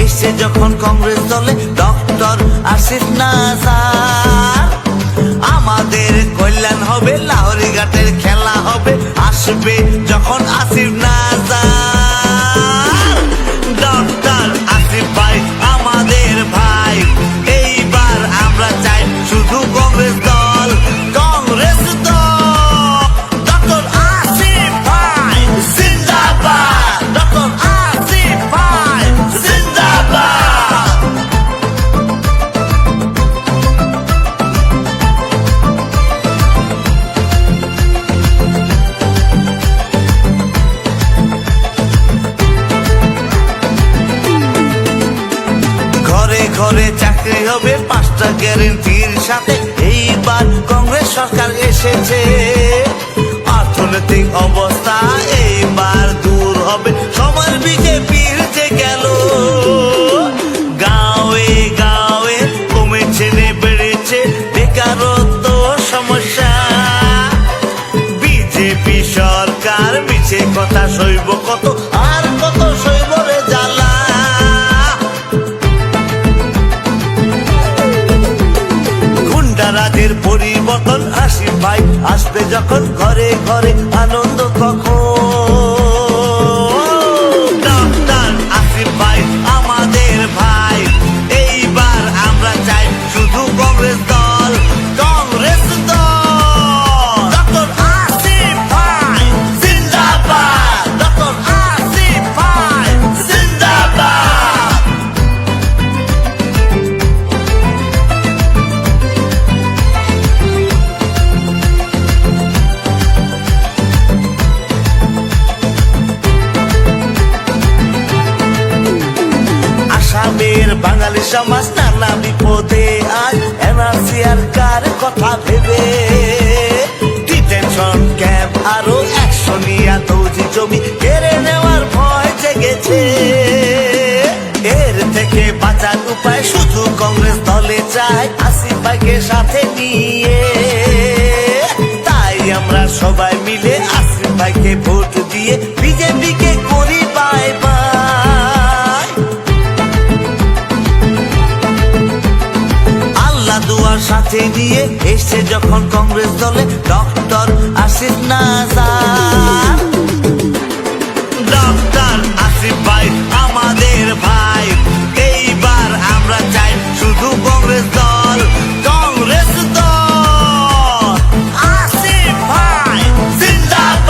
এসে যখন কংগ্রেস দলে ডক্টর আসিফ নাজার, আমাদের কল্যাণ হবে, লাহোরি ঘাটের খেলা হবে, আসবে যখন আসিফ নাজার। ডক্টর আসিফ ভাই আমাদের ভাই, এইবার আমরা চাই শুধু কংগ্রেস দল, কংগ্রেস দল। ডক্টর আসিফ ভাই জিন্দাবাদ, ডক্টর আসিফ ভাই জিন্দাবাদ। ঘরে ঘরে চাকরি হবে 5টা গ্যারেন্টির সাথে, এইবার কংগ্রেস সরকার এসেছে। অর্থনৈতিক অবস্থা এইবার দূর হবে, সবার বিজেপির যে গেল। গাঁয়ে গাঁয়ে কমেছে নে বেড়েছে বেকারত্ব সমস্যা। বিজেপি সরকার মিছে কথা সইব কত, আর কত সইব রে জ্বালা। গুন্ডারাজের পরিবর্তন আসিফ ভাই আসবে যখন, ঘরে ঘরে আনন্দ তখন। ডক্টর আসিফ ভাই আমাদের ভাই, এইবার আমরা চাই শুধু কংগ্রেস দল, কংগ্রেস দল। ডক্টর আসিফ ভাই জিন্দাবাদ, ডক্টর আসিফ ভাই জিন্দাবাদ। আসামের বাঙালি সমাজ নানা বিপদে আজ, এনআরসি আর কার কথা ভেবে। ডিটেনশন ক্যাম্প আরো 100 নিয়া দৌজি জমি কেড়ে নেওয়ার ভয় জেগেছে। এর থেকে বাঁচার উপায় শুধু কংগ্রেস দলে চায় আসিফ ভাইকে সাথে নিয়ে। তাই আমরা সবাই মিলে আসিফ ভাইকে ভোট দিয়ে বিজেপিকে করি বাই বাই। আল্লাহ দুয়ার সাথে নিয়ে এসে যখন কংগ্রেস দলে ডক্টর আসিফ নাজার,